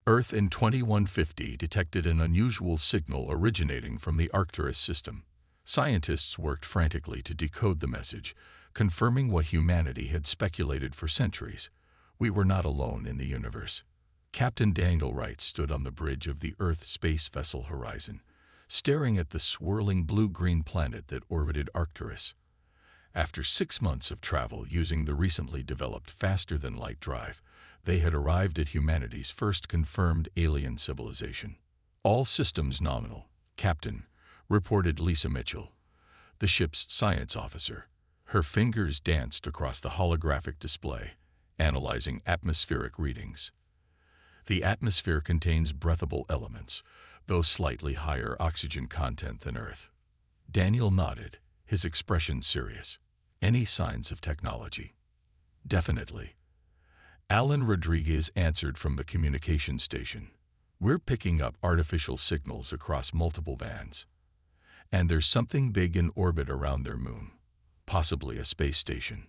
Earth in 2150 detected an unusual signal originating from the Arcturus system. Scientists worked frantically to decode the message, confirming what humanity had speculated for centuries. We were not alone in the universe. Captain Daniel Wright stood on the bridge of the Earth space vessel Horizon, staring at the swirling blue-green planet that orbited Arcturus. After 6 months of travel using the recently developed faster-than-light drive, they had arrived at humanity's first confirmed alien civilization. "All systems nominal, Captain," reported Lisa Mitchell, the ship's science officer. Her fingers danced across the holographic display, analyzing atmospheric readings. The atmosphere contains breathable elements, though slightly higher oxygen content than Earth. Daniel nodded, his expression serious. "Any signs of technology?" "Definitely." Alan Rodriguez answered from the communication station. "We're picking up artificial signals across multiple bands. And there's something big in orbit around their moon, possibly a space station."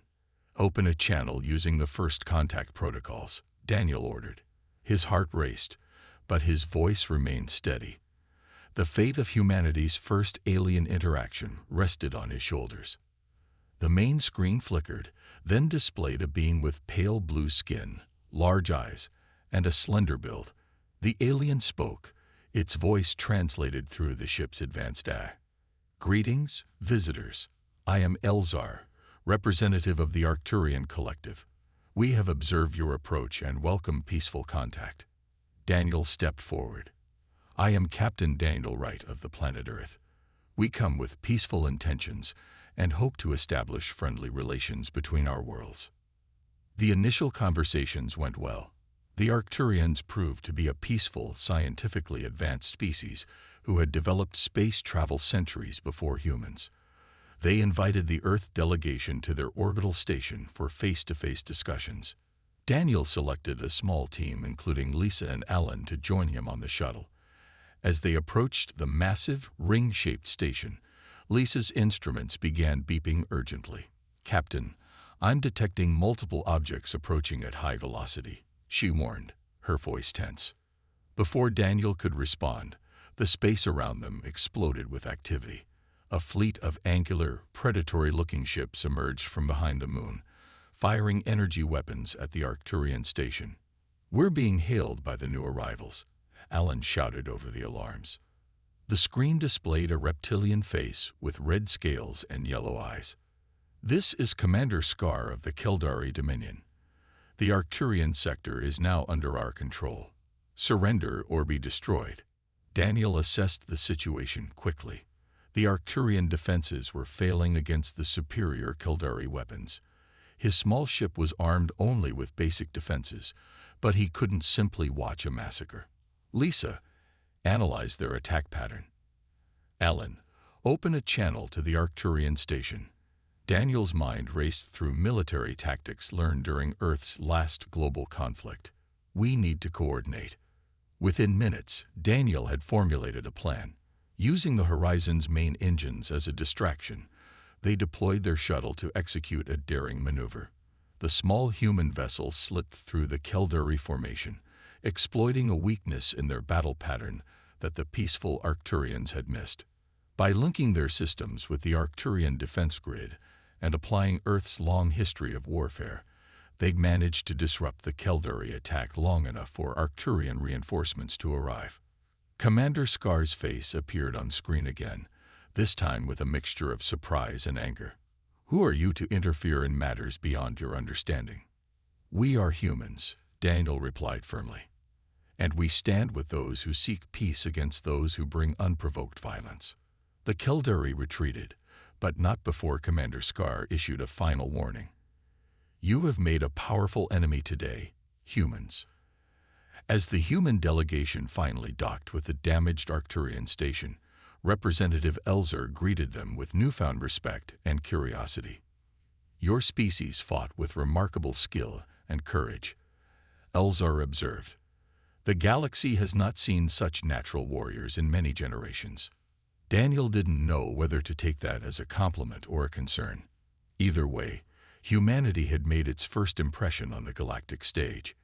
"Open a channel using the first contact protocols," Daniel ordered. His heart raced, but his voice remained steady. The fate of humanity's first alien interaction rested on his shoulders. The main screen flickered, then displayed a being with pale blue skin, large eyes, and a slender build. The alien spoke, its voice translated through the ship's advanced AI. "Greetings, visitors. I am Elzar, representative of the Arcturian Collective. We have observed your approach and welcome peaceful contact." Daniel stepped forward. "I am Captain Daniel Wright of the planet Earth. We come with peaceful intentions and hope to establish friendly relations between our worlds." The initial conversations went well. The Arcturians proved to be a peaceful, scientifically advanced species who had developed space travel centuries before humans. They invited the Earth delegation to their orbital station for face-to-face discussions. Daniel selected a small team, including Lisa and Alan, to join him on the shuttle. As they approached the massive, ring-shaped station, Lisa's instruments began beeping urgently. "Captain, I'm detecting multiple objects approaching at high velocity," she warned, her voice tense. Before Daniel could respond, the space around them exploded with activity. A fleet of angular, predatory-looking ships emerged from behind the moon, firing energy weapons at the Arcturian station. "We're being hailed by the new arrivals," Alan shouted over the alarms. The screen displayed a reptilian face with red scales and yellow eyes. "This is Commander Scar of the Keldari Dominion. The Arcturian sector is now under our control. Surrender or be destroyed." Daniel assessed the situation quickly. The Arcturian defenses were failing against the superior Keldari weapons. His small ship was armed only with basic defenses, but he couldn't simply watch a massacre. "Lisa, analyze their attack pattern." "Alan, open a channel to the Arcturian station." Daniel's mind raced through military tactics learned during Earth's last global conflict. "We need to coordinate." Within minutes, Daniel had formulated a plan. Using the Horizon's main engines as a distraction, they deployed their shuttle to execute a daring maneuver. The small human vessel slipped through the Keldari formation, exploiting a weakness in their battle pattern that the peaceful Arcturians had missed. By linking their systems with the Arcturian defense grid and applying Earth's long history of warfare, they managed to disrupt the Keldari attack long enough for Arcturian reinforcements to arrive. Commander Scar's face appeared on screen again, this time with a mixture of surprise and anger. "Who are you to interfere in matters beyond your understanding?" "We are humans," Daniel replied firmly. "And we stand with those who seek peace against those who bring unprovoked violence." The Keldari retreated, but not before Commander Scar issued a final warning. "You have made a powerful enemy today, humans." As the human delegation finally docked with the damaged Arcturian station, Representative Elzar greeted them with newfound respect and curiosity. "Your species fought with remarkable skill and courage," Elzar observed. "The galaxy has not seen such natural warriors in many generations." Daniel didn't know whether to take that as a compliment or a concern. Either way, humanity had made its first impression on the galactic stage.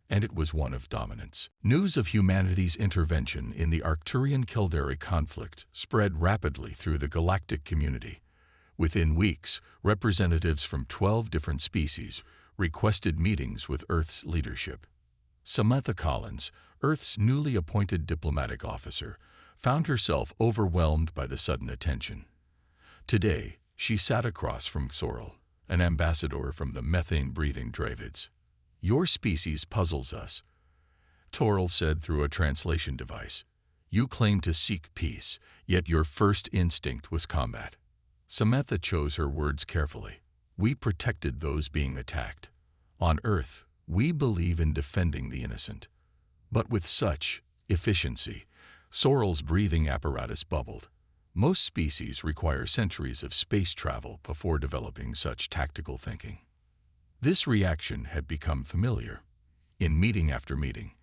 and it was one of dominance. News of humanity's intervention in the Arcturian-Kildare conflict spread rapidly through the galactic community. Within weeks, representatives from 12 different species requested meetings with Earth's leadership. Samantha Collins, Earth's newly appointed diplomatic officer, found herself overwhelmed by the sudden attention. Today, she sat across from Sorrel, an ambassador from the methane-breathing Dravids. "Your species puzzles us," Toril said through a translation device. "You claim to seek peace, yet your first instinct was combat." Samantha chose her words carefully. "We protected those being attacked. On Earth, we believe in defending the innocent." But with such efficiency, Sorrel's breathing apparatus bubbled. Most species require centuries of space travel before developing such tactical thinking. This reaction had become familiar. In meeting after meeting,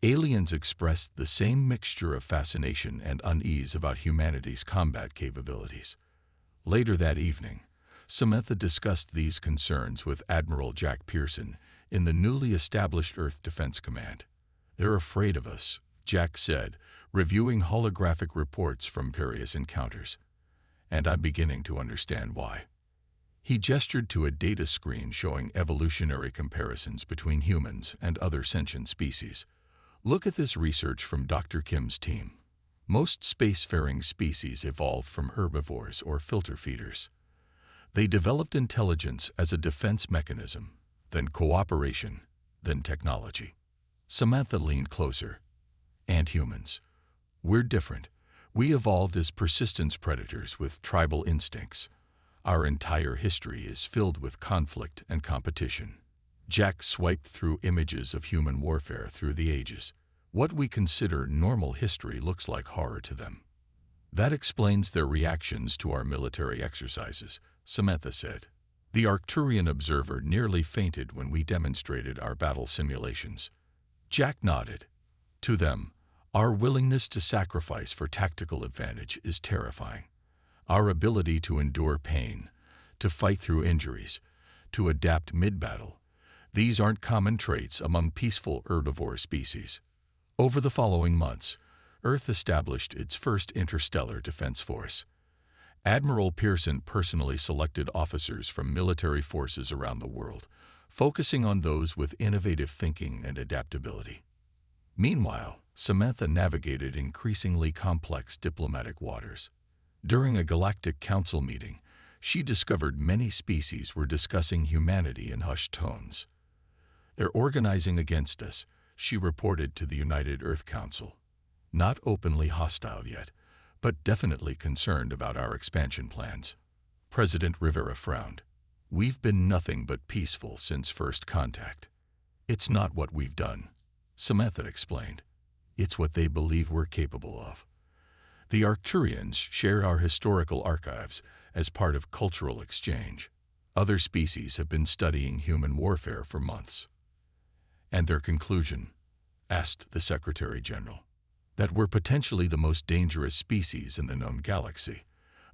aliens expressed the same mixture of fascination and unease about humanity's combat capabilities. Later that evening, Samantha discussed these concerns with Admiral Jack Pearson in the newly established Earth Defense Command. "They're afraid of us," Jack said, reviewing holographic reports from various encounters. "And I'm beginning to understand why." He gestured to a data screen showing evolutionary comparisons between humans and other sentient species. "Look at this research from Dr. Kim's team. Most spacefaring species evolved from herbivores or filter feeders. They developed intelligence as a defense mechanism, then cooperation, then technology." Samantha leaned closer. "And humans. We're different. We evolved as persistence predators with tribal instincts. Our entire history is filled with conflict and competition." Jack swiped through images of human warfare through the ages. "What we consider normal history looks like horror to them." "That explains their reactions to our military exercises," Samantha said. "The Arcturian observer nearly fainted when we demonstrated our battle simulations." Jack nodded. "To them, our willingness to sacrifice for tactical advantage is terrifying. Our ability to endure pain, to fight through injuries, to adapt mid-battle, these aren't common traits among peaceful herbivore species." Over the following months, Earth established its first interstellar defense force. Admiral Pearson personally selected officers from military forces around the world, focusing on those with innovative thinking and adaptability. Meanwhile, Samantha navigated increasingly complex diplomatic waters. During a galactic council meeting, she discovered many species were discussing humanity in hushed tones. "They're organizing against us," she reported to the United Earth Council. "Not openly hostile yet, but definitely concerned about our expansion plans." President Rivera frowned. "We've been nothing but peaceful since first contact." "It's not what we've done," Samantha explained. "It's what they believe we're capable of. The Arcturians share our historical archives as part of cultural exchange. Other species have been studying human warfare for months." "And their conclusion?" asked the Secretary General. "That we're potentially the most dangerous species in the known galaxy,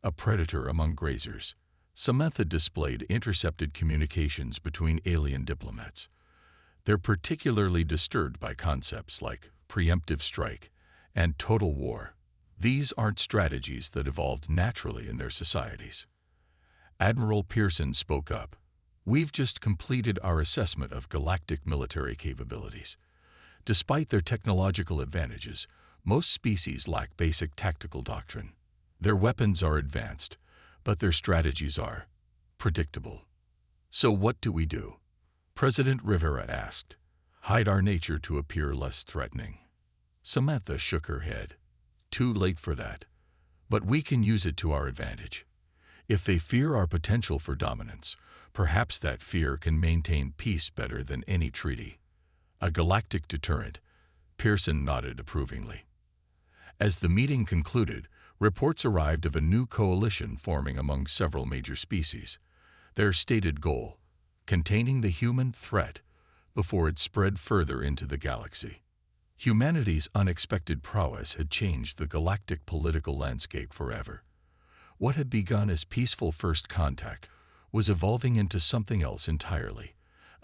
a predator among grazers." Samantha displayed intercepted communications between alien diplomats. "They're particularly disturbed by concepts like preemptive strike and total war. These aren't strategies that evolved naturally in their societies." Admiral Pearson spoke up. "We've just completed our assessment of galactic military capabilities. Despite their technological advantages, most species lack basic tactical doctrine. Their weapons are advanced, but their strategies are predictable." "So what do we do?" President Rivera asked. "Hide our nature to appear less threatening." Samantha shook her head. "Too late for that. But we can use it to our advantage. If they fear our potential for dominance, perhaps that fear can maintain peace better than any treaty." "A galactic deterrent," Pearson nodded approvingly. As the meeting concluded, reports arrived of a new coalition forming among several major species. Their stated goal: containing the human threat before it spread further into the galaxy. Humanity's unexpected prowess had changed the galactic political landscape forever. What had begun as peaceful first contact was evolving into something else entirely,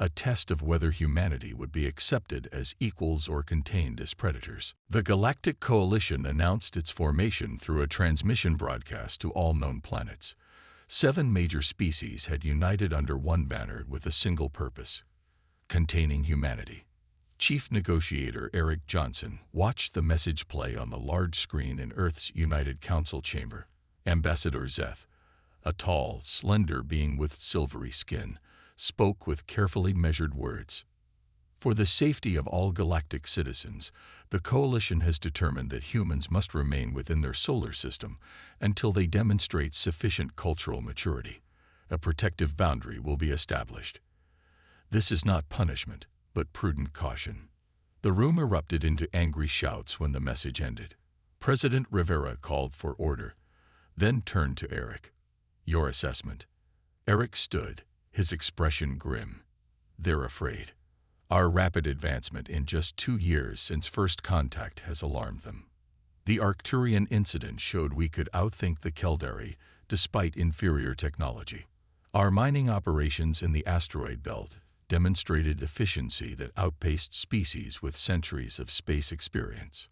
a test of whether humanity would be accepted as equals or contained as predators. The Galactic Coalition announced its formation through a transmission broadcast to all known planets. 7 major species had united under one banner with a single purpose: containing humanity. Chief Negotiator Eric Johnson watched the message play on the large screen in Earth's United Council chamber. Ambassador Zeth, a tall, slender being with silvery skin, spoke with carefully measured words. For the safety of all galactic citizens, the Coalition has determined that humans must remain within their solar system until they demonstrate sufficient cultural maturity. A protective boundary will be established. This is not punishment, but prudent caution. The room erupted into angry shouts when the message ended. President Rivera called for order, then turned to Eric. "Your assessment." Eric stood, his expression grim. "They're afraid. Our rapid advancement in just 2 years since first contact has alarmed them. The Arcturian incident showed we could outthink the Keldari despite inferior technology. Our mining operations in the asteroid belt demonstrated efficiency that outpaced species with centuries of space experience.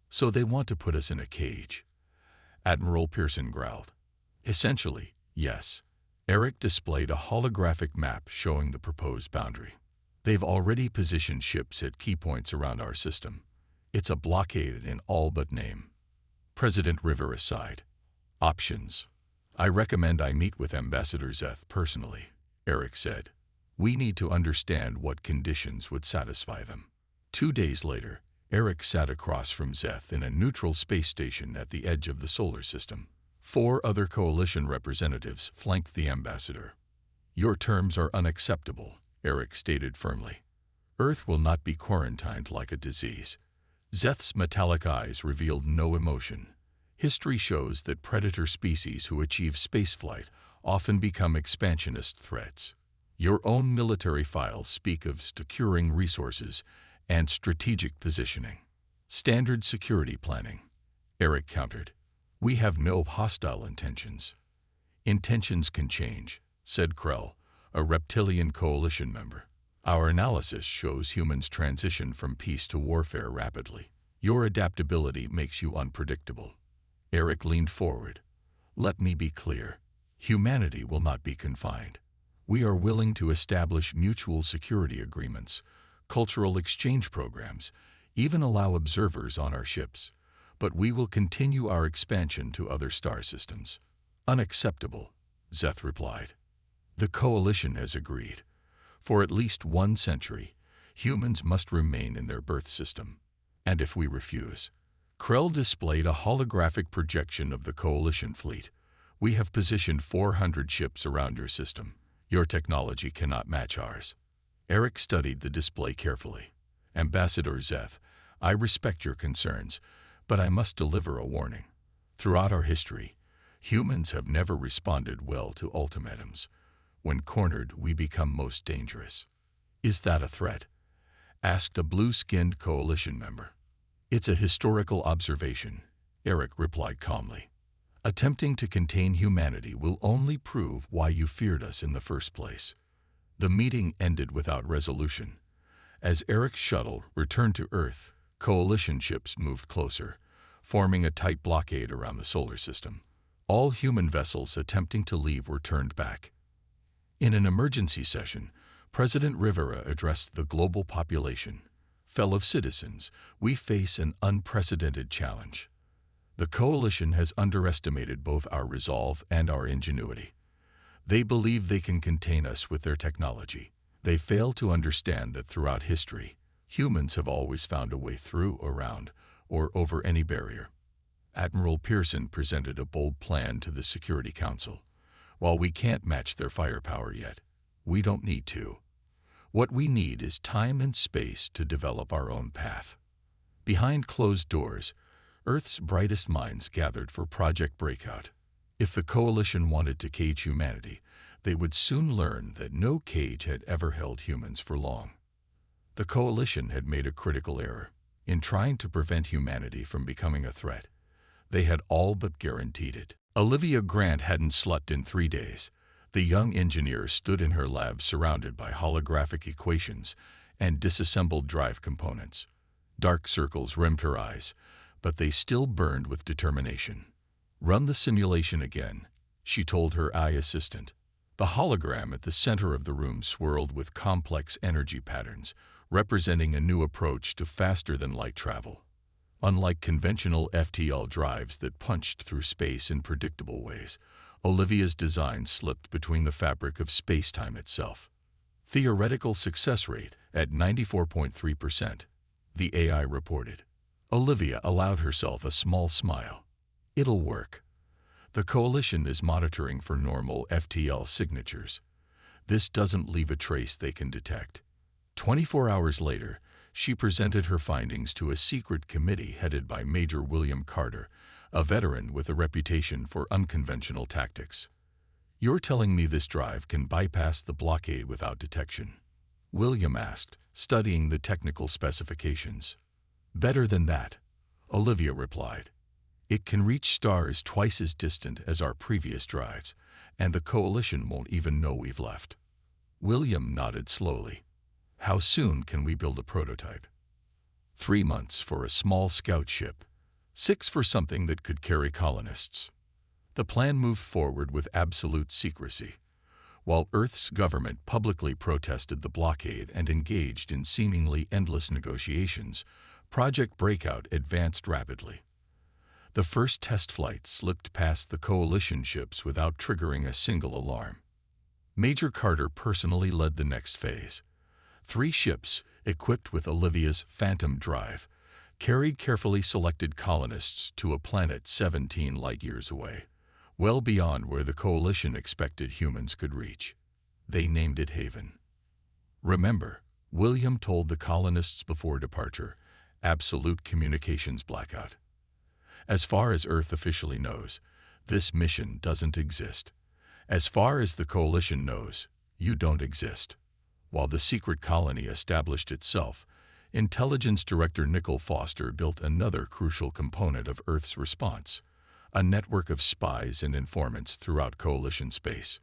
So they want to put us in a cage." Admiral Pearson growled. "Essentially, yes." Eric displayed a holographic map showing the proposed boundary. "They've already positioned ships at key points around our system. It's a blockade in all but name." President Rivera sighed. "Options. I recommend I meet with Ambassador Zeth personally," Eric said. "We need to understand what conditions would satisfy them." 2 days later, Eric sat across from Zeth in a neutral space station at the edge of the solar system. 4 other Coalition representatives flanked the ambassador. "Your terms are unacceptable," Eric stated firmly. "Earth will not be quarantined like a disease." Zeth's metallic eyes revealed no emotion. History shows that predator species who achieve spaceflight often become expansionist threats. Your own military files speak of securing resources and strategic positioning. "Standard security planning," Eric countered. "We have no hostile intentions." "Intentions can change," said Krell, a reptilian Coalition member. "Our analysis shows humans transition from peace to warfare rapidly. Your adaptability makes you unpredictable." Eric leaned forward. "Let me be clear. Humanity will not be confined. We are willing to establish mutual security agreements, cultural exchange programs, even allow observers on our ships. But we will continue our expansion to other star systems." "Unacceptable," Zeth replied. "The Coalition has agreed. For at least 1 century, humans must remain in their birth system. And if we refuse..." Krell displayed a holographic projection of the Coalition fleet. "We have positioned 400 ships around your system. Your technology cannot match ours." Eric studied the display carefully. "Ambassador Zeth, I respect your concerns, but I must deliver a warning. Throughout our history, humans have never responded well to ultimatums. When cornered, we become most dangerous." "Is that a threat?" asked a blue-skinned Coalition member. "It's a historical observation," Eric replied calmly. "Attempting to contain humanity will only prove why you feared us in the first place." The meeting ended without resolution. As Eric's shuttle returned to Earth, Coalition ships moved closer, forming a tight blockade around the solar system. All human vessels attempting to leave were turned back. In an emergency session, President Rivera addressed the global population. "Fellow citizens, we face an unprecedented challenge. The Coalition has underestimated both our resolve and our ingenuity. They believe they can contain us with their technology. They fail to understand that throughout history, humans have always found a way through, around, or over any barrier." Admiral Pearson presented a bold plan to the Security Council. "While we can't match their firepower yet, we don't need to. What we need is time and space to develop our own path." Behind closed doors, Earth's brightest minds gathered for Project Breakout. If the Coalition wanted to cage humanity, they would soon learn that no cage had ever held humans for long. The Coalition had made a critical error. In trying to prevent humanity from becoming a threat, they had all but guaranteed it. Olivia Grant hadn't slept in 3 days. The young engineer stood in her lab surrounded by holographic equations and disassembled drive components. Dark circles rimmed her eyes, but they still burned with determination. "Run the simulation again," she told her AI assistant. The hologram at the center of the room swirled with complex energy patterns, representing a new approach to faster-than-light travel. Unlike conventional FTL drives that punched through space in predictable ways, Olivia's design slipped between the fabric of space-time itself. Theoretical success rate at 94.3%, the AI reported. Olivia allowed herself a small smile. "It'll work. The Coalition is monitoring for normal FTL signatures. This doesn't leave a trace they can detect." 24 hours later, she presented her findings to a secret committee headed by Major William Carter, a veteran with a reputation for unconventional tactics. "You're telling me this drive can bypass the blockade without detection?" William asked, studying the technical specifications. "Better than that," Olivia replied. "It can reach stars twice as distant as our previous drives, and the Coalition won't even know we've left." William nodded slowly. "How soon can we build a prototype?" 3 months for a small scout ship, 6 for something that could carry colonists. The plan moved forward with absolute secrecy. While Earth's government publicly protested the blockade and engaged in seemingly endless negotiations, Project Breakout advanced rapidly. The first test flight slipped past the Coalition ships without triggering a single alarm. Major Carter personally led the next phase. 3 ships, equipped with Olivia's Phantom drive, carried carefully selected colonists to a planet 17 light-years away, well beyond where the Coalition expected humans could reach. They named it Haven. "Remember," William told the colonists before departure, "absolute communications blackout. As far as Earth officially knows, this mission doesn't exist. As far as the Coalition knows, you don't exist." While the secret colony established itself, Intelligence Director Nicole Foster built another crucial component of Earth's response, a network of spies and informants throughout Coalition space.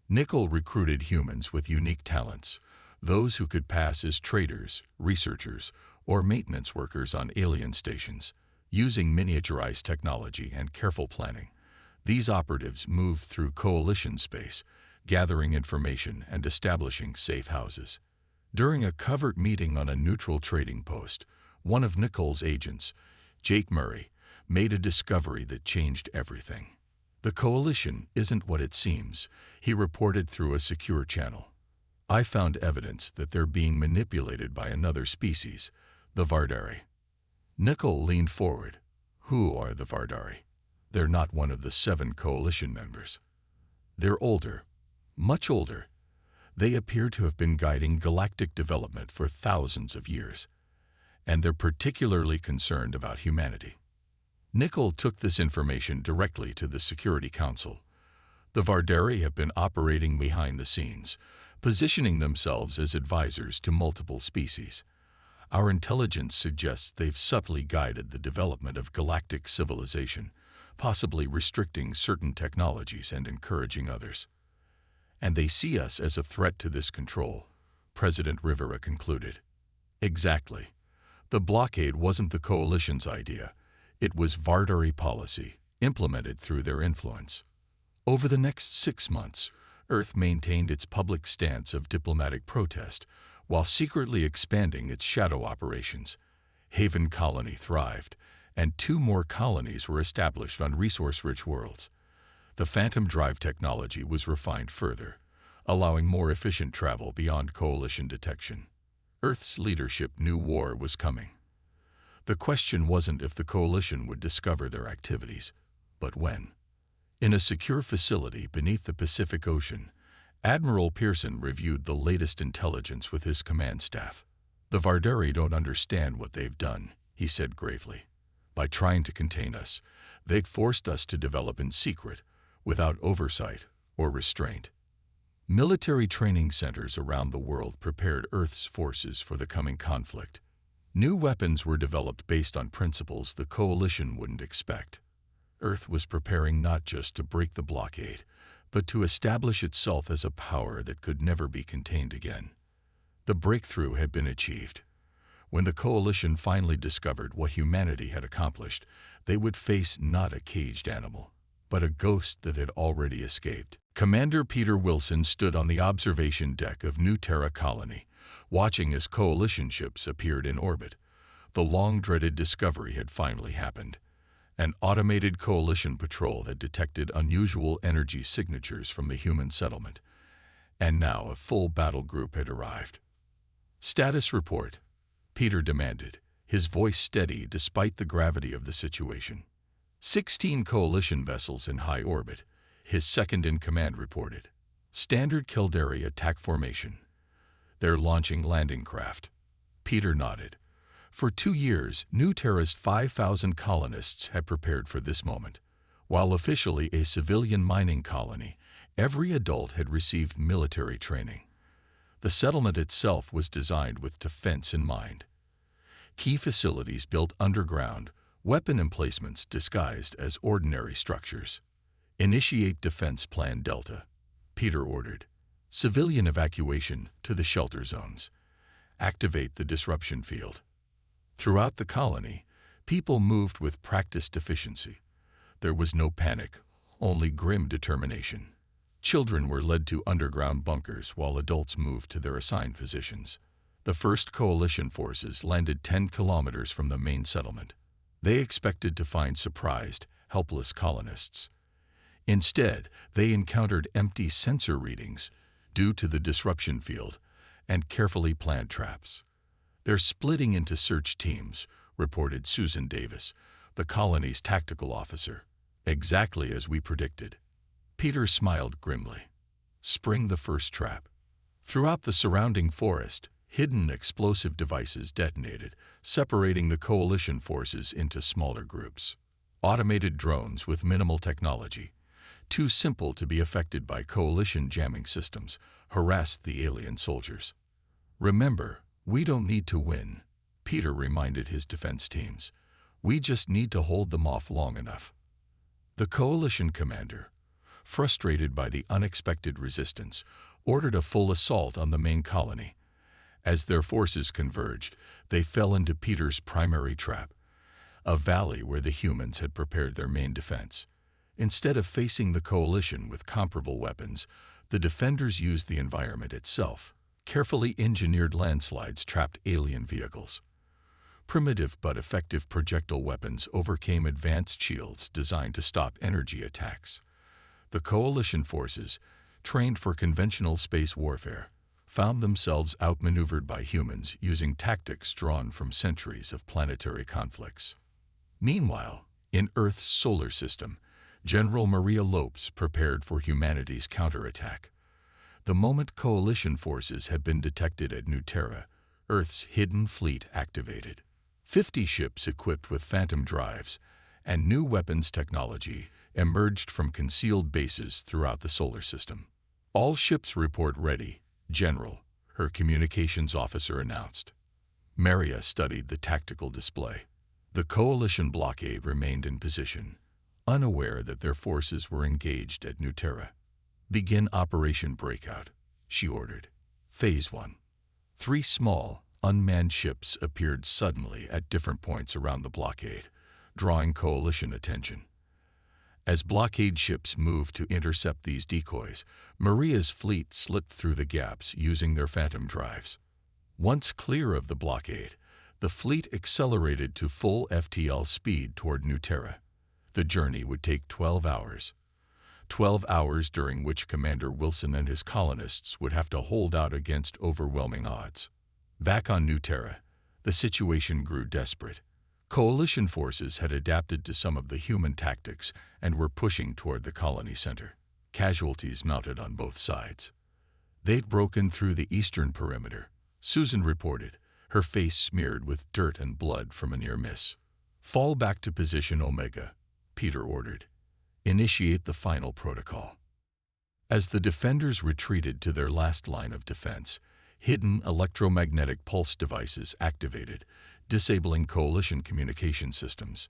Nicole recruited humans with unique talents, those who could pass as traders, researchers, or maintenance workers on alien stations. Using miniaturized technology and careful planning, these operatives moved through Coalition space, gathering information and establishing safe houses. During a covert meeting on a neutral trading post, one of Nicole's agents, Jake Murray, made a discovery that changed everything. "The Coalition isn't what it seems," he reported through a secure channel. "I found evidence that they're being manipulated by another species, the Vardari." Nicole leaned forward. "Who are the Vardari?" "They're not one of the 7 Coalition members. They're older, much older. They appear to have been guiding galactic development for thousands of years, and they're particularly concerned about humanity." Nicole took this information directly to the Security Council. "The Vardari have been operating behind the scenes, positioning themselves as advisors to multiple species. Our intelligence suggests they've subtly guided the development of galactic civilization, possibly restricting certain technologies and encouraging others. And they see us as a threat to this control," President Rivera concluded. "Exactly. The blockade wasn't the Coalition's idea. It was Vardari policy, implemented through their influence." Over the next 6 months, Earth maintained its public stance of diplomatic protest, while secretly expanding its shadow operations. Haven Colony thrived, and 2 more colonies were established on resource-rich worlds. The Phantom drive technology was refined further, allowing more efficient travel beyond Coalition detection. Earth's leadership knew war was coming. The question wasn't if the Coalition would discover their activities, but when. In a secure facility beneath the Pacific Ocean, Admiral Pearson reviewed the latest intelligence with his command staff. "The Vardari don't understand what they've done," he said gravely. "By trying to contain us, they've forced us to develop in secret, without oversight or restraint." Military training centers around the world prepared Earth's forces for the coming conflict. New weapons were developed based on principles the Coalition wouldn't expect. Earth was preparing not just to break the blockade, but to establish itself as a power that could never be contained again. The breakthrough had been achieved. When the coalition finally discovered what humanity had accomplished, they would face not a caged animal, but a ghost that had already escaped. Commander Peter Wilson stood on the observation deck of New Terra colony, watching as coalition ships appeared in orbit. The long-dreaded discovery had finally happened. An automated coalition patrol had detected unusual energy signatures from the human settlement, and now a full battle group had arrived. "Status report," Peter demanded, his voice steady despite the gravity of the situation. 16 coalition vessels in high orbit, his second-in-command reported. "Standard Kildare attack formation. They're launching landing craft." Peter nodded. For 2 years, New Terra's 5,000 colonists had prepared for this moment. While officially a civilian mining colony, every adult had received military training. The settlement itself was designed with defense in mind. Key facilities built underground, weapon emplacements disguised as ordinary structures. "Initiate Defense Plan Delta," Peter ordered. "Civilian evacuation to the shelter zones. Activate the disruption field." Throughout the colony, people moved with practiced efficiency. There was no panic, only grim determination. Children were led to underground bunkers while adults moved to their assigned positions. The first coalition forces landed 10 kilometers from the main settlement. They expected to find surprised, helpless colonists. Instead, they encountered empty sensor readings due to the disruption field and carefully planned traps. "They're splitting into search teams," reported Susan Davis, the colony's tactical officer. "Exactly as we predicted." Peter smiled grimly. Spring the first trap. Throughout the surrounding forest, hidden explosive devices detonated, separating the coalition forces into smaller groups. Automated drones with minimal technology, too simple to be affected by coalition jamming systems, harassed the alien soldiers. "Remember, we don't need to win," Peter reminded his defense teams. "We just need to hold them off long enough." The coalition commander, frustrated by the unexpected resistance, ordered a full assault on the main colony. As their forces converged, they fell into Peter's primary trap, a valley where the humans had prepared their main defense. Instead of facing the coalition with comparable weapons, the defenders used the environment itself. Carefully engineered landslides trapped alien vehicles. Primitive but effective projectile weapons overcame advanced shields designed to stop energy attacks. The coalition forces, trained for conventional space warfare, found themselves outmaneuvered by humans using tactics drawn from centuries of planetary conflicts. Meanwhile, in Earth's solar system, General Maria Lopes prepared for humanity's counterattack. The moment coalition forces had been detected at New Terra, Earth's hidden fleet activated. 50 ships equipped with phantom drives and new weapons technology emerged from concealed bases throughout the solar system. "All ships report ready, General," her communications officer announced. Maria studied the tactical display. The coalition blockade remained in position, unaware that their forces were engaged at New Terra. "Begin Operation Breakout," she ordered. Phase 1. 3 small, unmanned ships appeared suddenly at different points around the blockade, drawing coalition attention. As blockade ships moved to intercept these decoys, Maria's fleet slipped through the gaps using their phantom drives. Once clear of the blockade, the fleet accelerated to full FTL speed toward New Terra. The journey would take 12 hours. 12 hours during which Commander Wilson and his colonists would have to hold out against overwhelming odds. Back on New Terra, the situation grew desperate. Coalition forces had adapted to some of the human tactics and were pushing toward the colony center. Casualties mounted on both sides. "They'd broken through the eastern perimeter," Susan reported, her face smeared with dirt and blood from a near miss. "Fall back to position Omega," Peter ordered. "Initiate the final protocol." As the defenders retreated to their last line of defense, hidden electromagnetic pulse devices activated, disabling coalition communication systems.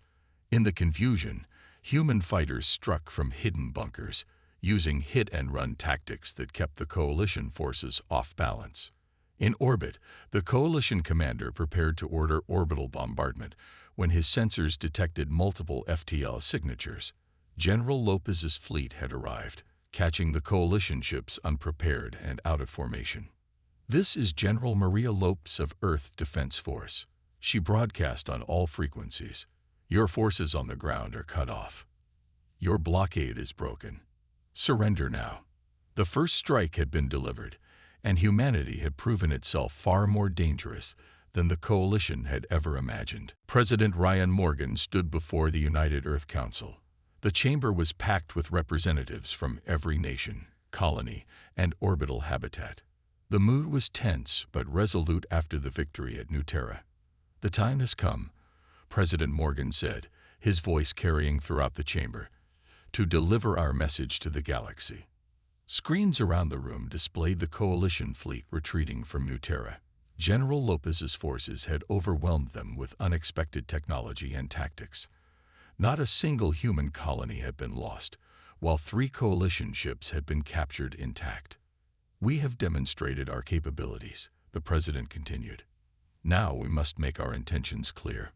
In the confusion, human fighters struck from hidden bunkers, using hit-and-run tactics that kept the Coalition forces off balance. In orbit, the Coalition commander prepared to order orbital bombardment when his sensors detected multiple FTL signatures. General Lopez's fleet had arrived, catching the Coalition ships unprepared and out of formation. "This is General Maria Lopez of Earth Defense Force," she broadcast on all frequencies. "Your forces on the ground are cut off. Your blockade is broken. Surrender now." The first strike had been delivered, and humanity had proven itself far more dangerous than the Coalition had ever imagined. President Ryan Morgan stood before the United Earth Council. The chamber was packed with representatives from every nation, colony, and orbital habitat. The mood was tense but resolute after the victory at New Terra. "The time has come," President Morgan said, his voice carrying throughout the chamber, "to deliver our message to the galaxy." Screens around the room displayed the Coalition fleet retreating from New Terra. General Lopez's forces had overwhelmed them with unexpected technology and tactics. Not a single human colony had been lost, while 3 Coalition ships had been captured intact. "We have demonstrated our capabilities," the President continued. "Now we must make our intentions clear."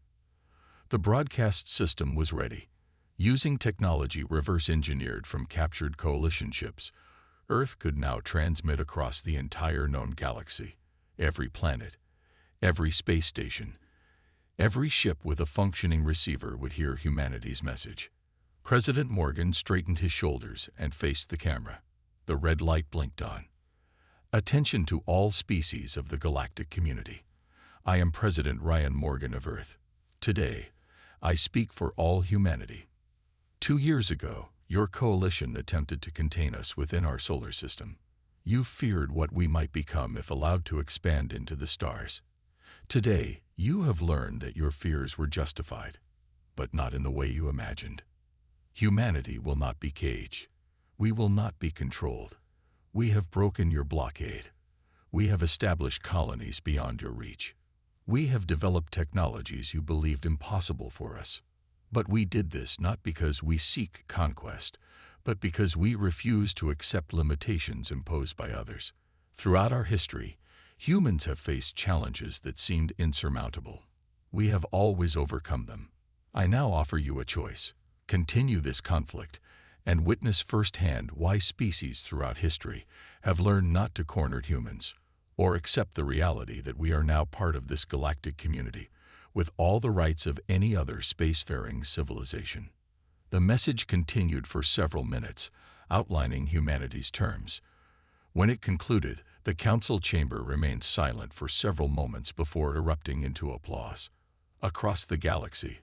The broadcast system was ready. Using technology reverse-engineered from captured Coalition ships, Earth could now transmit across the entire known galaxy. Every planet, every space station, every ship with a functioning receiver would hear humanity's message. President Morgan straightened his shoulders and faced the camera. The red light blinked on. "Attention to all species of the galactic community. I am President Ryan Morgan of Earth. Today, I speak for all humanity. 2 years ago, your Coalition attempted to contain us within our solar system. You feared what we might become if allowed to expand into the stars. Today, you have learned that your fears were justified, but not in the way you imagined. Humanity will not be caged. We will not be controlled. We have broken your blockade. We have established colonies beyond your reach. We have developed technologies you believed impossible for us. But we did this not because we seek conquest, but because we refuse to accept limitations imposed by others. Throughout our history, humans have faced challenges that seemed insurmountable. We have always overcome them. I now offer you a choice. Continue this conflict and witness firsthand why species throughout history have learned not to corner humans, or accept the reality that we are now part of this galactic community, with all the rights of any other spacefaring civilization." The message continued for several minutes, outlining humanity's terms. When it concluded, the council chamber remained silent for several moments before erupting into applause. Across the galaxy,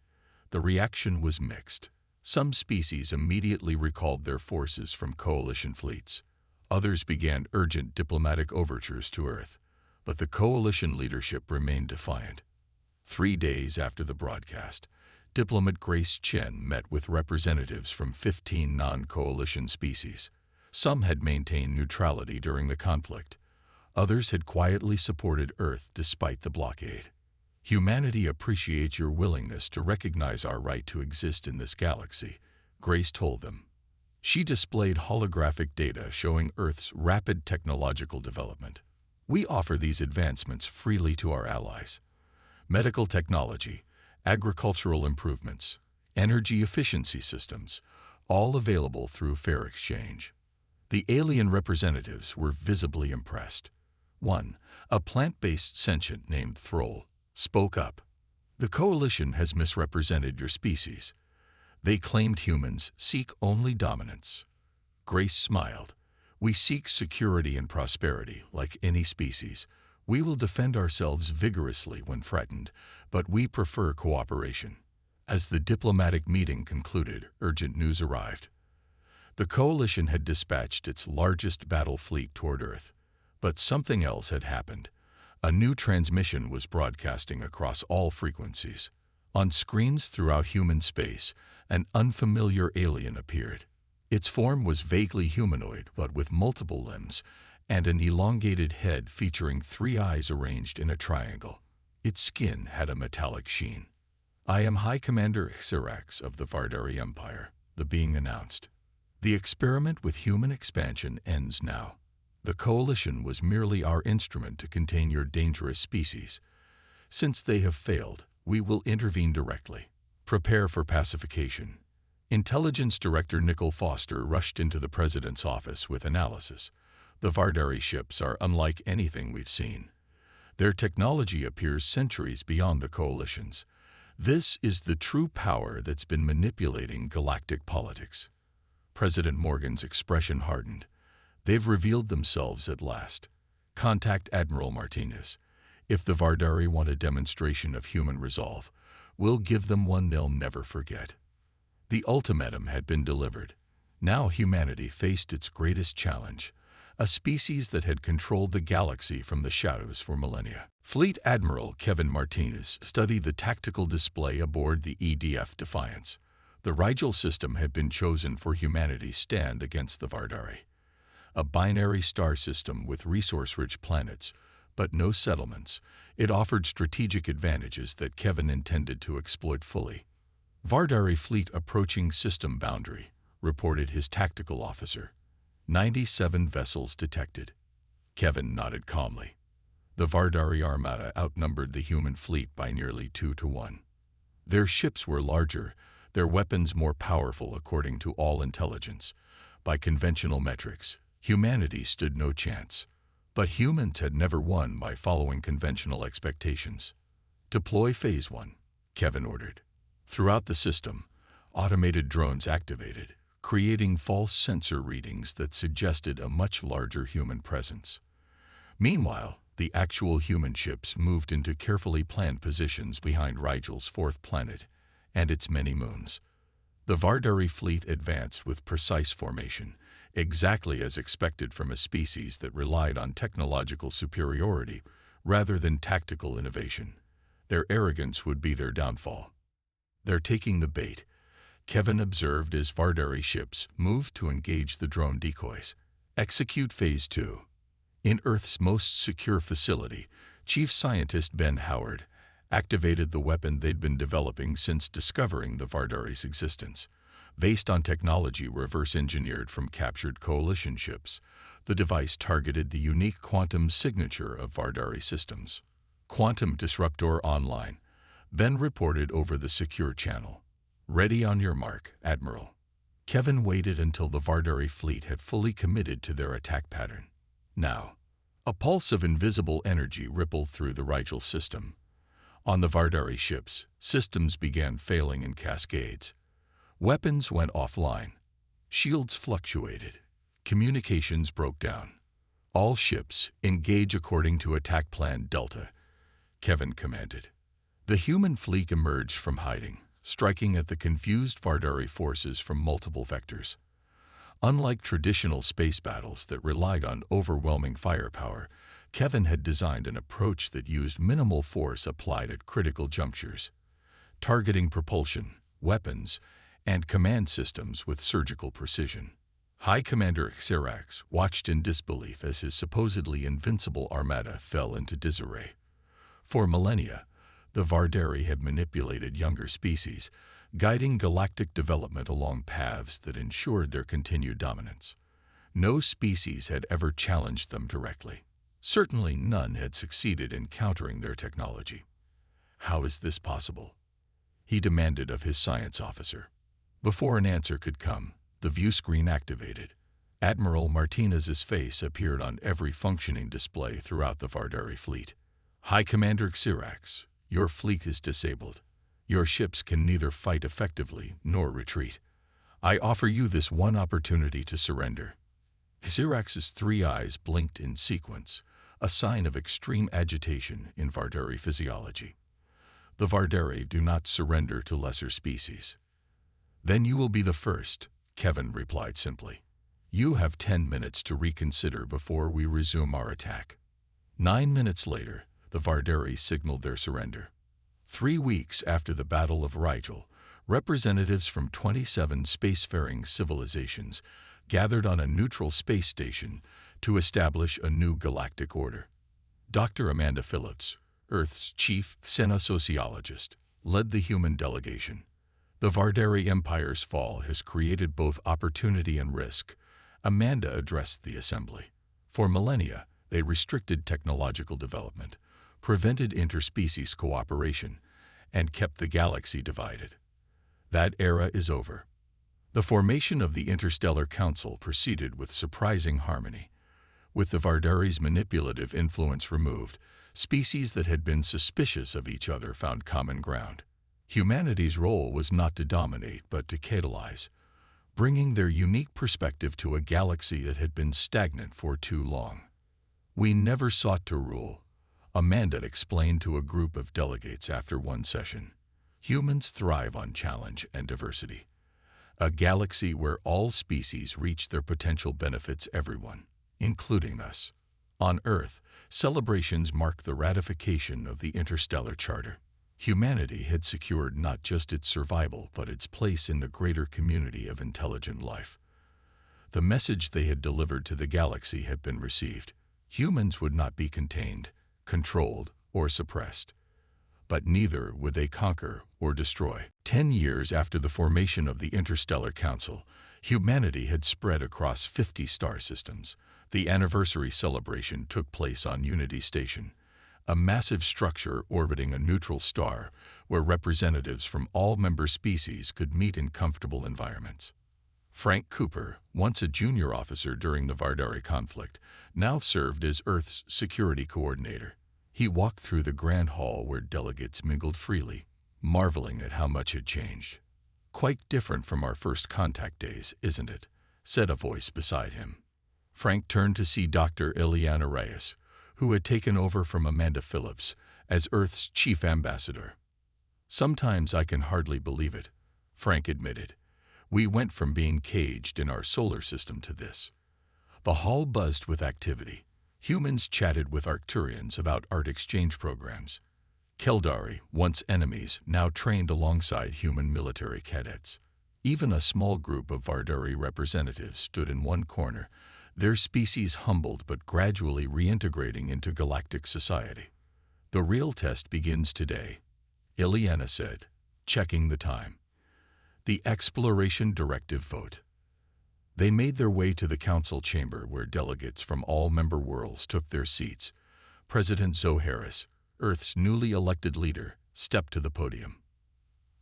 the reaction was mixed. Some species immediately recalled their forces from Coalition fleets. Others began urgent diplomatic overtures to Earth, but the Coalition leadership remained defiant. 3 days after the broadcast, diplomat Grace Chen met with representatives from 15 non-Coalition species. Some had maintained neutrality during the conflict. Others had quietly supported Earth despite the blockade. "Humanity appreciates your willingness to recognize our right to exist in this galaxy," Grace told them. She displayed holographic data showing Earth's rapid technological development. "We offer these advancements freely to our allies. Medical technology, agricultural improvements, energy efficiency systems, all available through fair exchange." The alien representatives were visibly impressed. One, a plant-based sentient named Thrall, spoke up. "The Coalition has misrepresented your species. They claimed humans seek only dominance." Grace smiled. "We seek security and prosperity like any species. We will defend ourselves vigorously when threatened, but we prefer cooperation." As the diplomatic meeting concluded, urgent news arrived. The Coalition had dispatched its largest battle fleet toward Earth, but something else had happened. A new transmission was broadcasting across all frequencies. On screens throughout human space, an unfamiliar alien appeared. Its form was vaguely humanoid, but with multiple limbs, and an elongated head featuring 3 eyes arranged in a triangle. Its skin had a metallic sheen. "I am High Commander Xerax of the Vardari Empire," the being announced. The experiment with human expansion ends now. The Coalition was merely our instrument to contain your dangerous species. Since they have failed, we will intervene directly. Prepare for pacification. Intelligence Director Nicole Foster rushed into the President's office with analysis. The Vardari ships are unlike anything we've seen. Their technology appears centuries beyond the Coalition's. This is the true power that's been manipulating galactic politics. President Morgan's expression hardened. They've revealed themselves at last. Contact Admiral Martinez. If the Vardari want a demonstration of human resolve, we'll give them one they'll never forget. The ultimatum had been delivered. Now humanity faced its greatest challenge, a species that had controlled the galaxy from the shadows for millennia. Fleet Admiral Kevin Martinez studied the tactical display aboard the EDF Defiance. The Rigel system had been chosen for humanity's stand against the Vardari. A binary star system with resource-rich planets, but no settlements, it offered strategic advantages that Kevin intended to exploit fully. Vardari fleet approaching system boundary, reported his tactical officer. 97 vessels detected. Kevin nodded calmly. The Vardari armada outnumbered the human fleet by nearly 2-1. Their ships were larger, their weapons more powerful according to all intelligence. By conventional metrics, humanity stood no chance. But humans had never won by following conventional expectations. Deploy Phase 1, Kevin ordered. Throughout the system, automated drones activated, creating false sensor readings that suggested a much larger human presence. Meanwhile, the actual human ships moved into carefully planned positions behind Rigel's fourth planet and its many moons. The Vardari fleet advanced with precise formation, exactly as expected from a species that relied on technological superiority rather than tactical innovation. Their arrogance would be their downfall. They're taking the bait, Kevin observed as Vardari ships moved to engage the drone decoys. Execute Phase 2. In Earth's most secure facility, Chief Scientist Ben Howard activated the weapon they'd been developing since discovering the Vardari's existence. Based on technology reverse-engineered from captured Coalition ships, the device targeted the unique quantum signature of Vardari systems. Quantum Disruptor online. Ben reported over the secure channel. Ready on your mark, Admiral. Kevin waited until the Vardari fleet had fully committed to their attack pattern. Now, a pulse of invisible energy rippled through the Rigel system. On the Vardari ships, systems began failing in cascades. Weapons went offline. Shields fluctuated. Communications broke down. All ships engage according to Attack Plan Delta, Kevin commanded. The human fleet emerged from hiding, striking at the confused Vardari forces from multiple vectors. Unlike traditional space battles that relied on overwhelming firepower, Kevin had designed an approach that used minimal force applied at critical junctures, targeting propulsion, weapons, and command systems with surgical precision. High Commander Xerax watched in disbelief as his supposedly invincible armada fell into disarray. For millennia, the Vardari had manipulated younger species, guiding galactic development along paths that ensured their continued dominance. No species had ever challenged them directly. Certainly none had succeeded in countering their technology. How is this possible? He demanded of his science officer. Before an answer could come, the view screen activated. Admiral Martinez's face appeared on every functioning display throughout the Vardari fleet. High Commander Xerax, your fleet is disabled. Your ships can neither fight effectively nor retreat. I offer you this one opportunity to surrender. Xerax's three eyes blinked in sequence, a sign of extreme agitation in Vardari physiology. The Vardari do not surrender to lesser species. Then you will be the first, Kevin replied simply. You have 10 minutes to reconsider before we resume our attack. 9 minutes later, the Vardari signaled their surrender. 3 weeks after the Battle of Rigel, representatives from 27 spacefaring civilizations gathered on a neutral space station to establish a new galactic order. Dr. Amanda Phillips, Earth's chief xenosociologist, led the human delegation. The Vardari Empire's fall has created both opportunity and risk. Amanda addressed the assembly. For millennia, they restricted technological development, prevented interspecies cooperation, and kept the galaxy divided. That era is over. The formation of the Interstellar Council proceeded with surprising harmony. With the Vardari's manipulative influence removed, species that had been suspicious of each other found common ground. Humanity's role was not to dominate, but to catalyze, bringing their unique perspective to a galaxy that had been stagnant for too long. We never sought to rule, Amanda explained to a group of delegates after one session. Humans thrive on challenge and diversity. A galaxy where all species reach their potential benefits everyone, including us. On Earth, celebrations mark the ratification of the Interstellar Charter. Humanity had secured not just its survival, but its place in the greater community of intelligent life. The message they had delivered to the galaxy had been received. Humans would not be contained, controlled, or suppressed. But neither would they conquer or destroy. 10 years after the formation of the Interstellar Council, humanity had spread across 50 star systems. The anniversary celebration took place on Unity Station, a massive structure orbiting a neutral star where representatives from all member species could meet in comfortable environments. Frank Cooper, once a junior officer during the Vardari conflict, now served as Earth's security coordinator. He walked through the grand hall where delegates mingled freely, marveling at how much had changed. "Quite different from our first contact days, isn't it?" said a voice beside him. Frank turned to see Dr. Ileana Reyes, who had taken over from Amanda Phillips as Earth's chief ambassador. "Sometimes I can hardly believe it," Frank admitted. "We went from being caged in our solar system to this." The hall buzzed with activity. Humans chatted with Arcturians about art exchange programs. Keldari, once enemies, now trained alongside human military cadets. Even a small group of Vardari representatives stood in one corner, their species humbled but gradually reintegrating into galactic society. "The real test begins today," Ileana said, checking the time. The Exploration Directive vote. They made their way to the council chamber where delegates from all member worlds took their seats. President Zoe Harris, Earth's newly elected leader, stepped to the podium.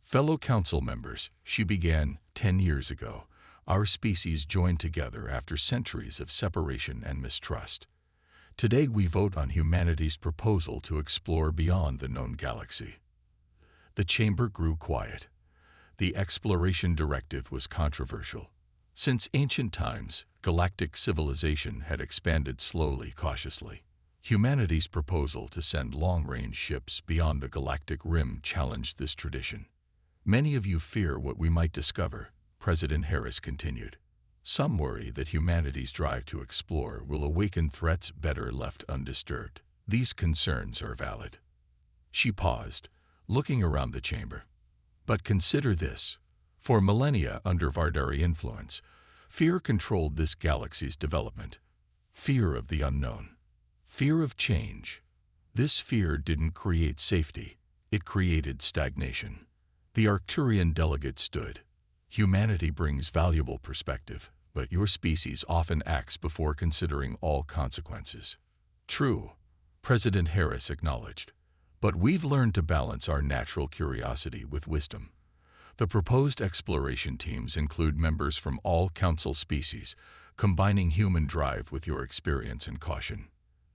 "Fellow council members," she began, 10 years ago, "our species joined together after centuries of separation and mistrust. Today we vote on humanity's proposal to explore beyond the known galaxy." The chamber grew quiet. The Exploration Directive was controversial. Since ancient times, galactic civilization had expanded slowly, cautiously. Humanity's proposal to send long-range ships beyond the galactic rim challenged this tradition. "Many of you fear what we might discover," President Harris continued. "Some worry that humanity's drive to explore will awaken threats better left undisturbed. These concerns are valid." She paused, looking around the chamber. "But consider this. For millennia under Vardari influence, fear controlled this galaxy's development. Fear of the unknown. Fear of change. This fear didn't create safety. It created stagnation." The Arcturian delegate stood. "Humanity brings valuable perspective, but your species often acts before considering all consequences." "True," President Harris acknowledged. "But we've learned to balance our natural curiosity with wisdom." The proposed exploration teams include members from all council species, combining human drive with your experience and caution.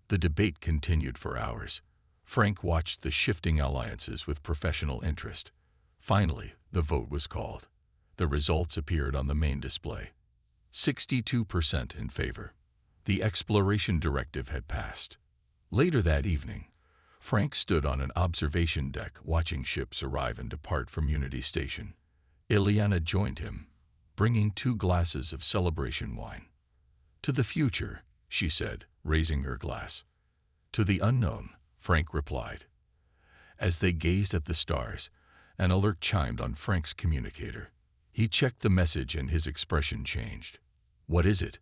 The debate continued for hours. Frank watched the shifting alliances with professional interest. Finally, the vote was called. The results appeared on the main display. 62% in favor. The Exploration Directive had passed. Later that evening, Frank stood on an observation deck watching ships arrive and depart from Unity Station. Ileana joined him, bringing 2 glasses of celebration wine. "To the future," she said, raising her glass. "To the unknown," Frank replied. As they gazed at the stars, an alert chimed on Frank's communicator. He checked the message and his expression changed. "What is it?"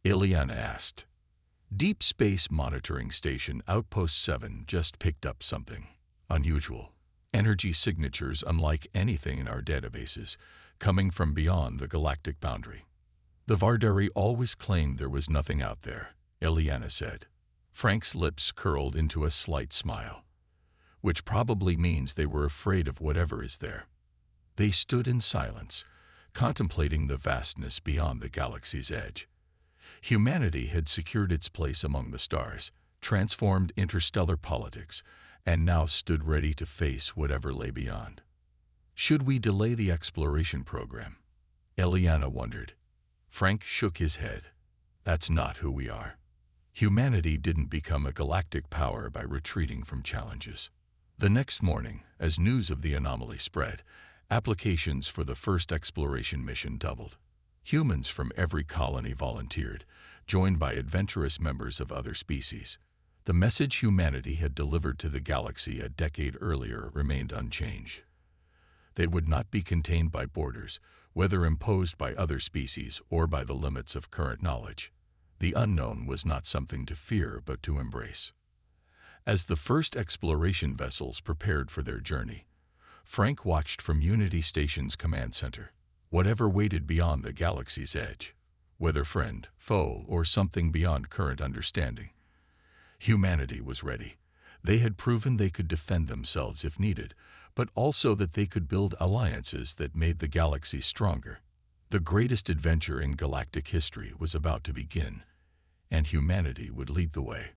Ileana asked. "Deep Space Monitoring Station Outpost 7 just picked up something unusual. energy signatures unlike anything in our databases, coming from beyond the galactic boundary. The Vardari always claimed there was nothing out there, Eliana said. Frank's lips curled into a slight smile, which probably means they were afraid of whatever is there. They stood in silence, contemplating the vastness beyond the galaxy's edge. Humanity had secured its place among the stars, transformed interstellar politics, and now stood ready to face whatever lay beyond. Should we delay the exploration program? Eliana wondered. Frank shook his head. That's not who we are. Humanity didn't become a galactic power by retreating from challenges. The next morning, as news of the anomaly spread, applications for the first exploration mission doubled. Humans from every colony volunteered, joined by adventurous members of other species. The message humanity had delivered to the galaxy a decade earlier remained unchanged. They would not be contained by borders, whether imposed by other species or by the limits of current knowledge. The unknown was not something to fear but to embrace. As the first exploration vessels prepared for their journey, Frank watched from Unity Station's command center. Whatever waited beyond the galaxy's edge, whether friend, foe, or something beyond current understanding, humanity was ready. They had proven they could defend themselves if needed, but also that they could build alliances that made the galaxy stronger. The greatest adventure in galactic history was about to begin, and humanity would lead the way.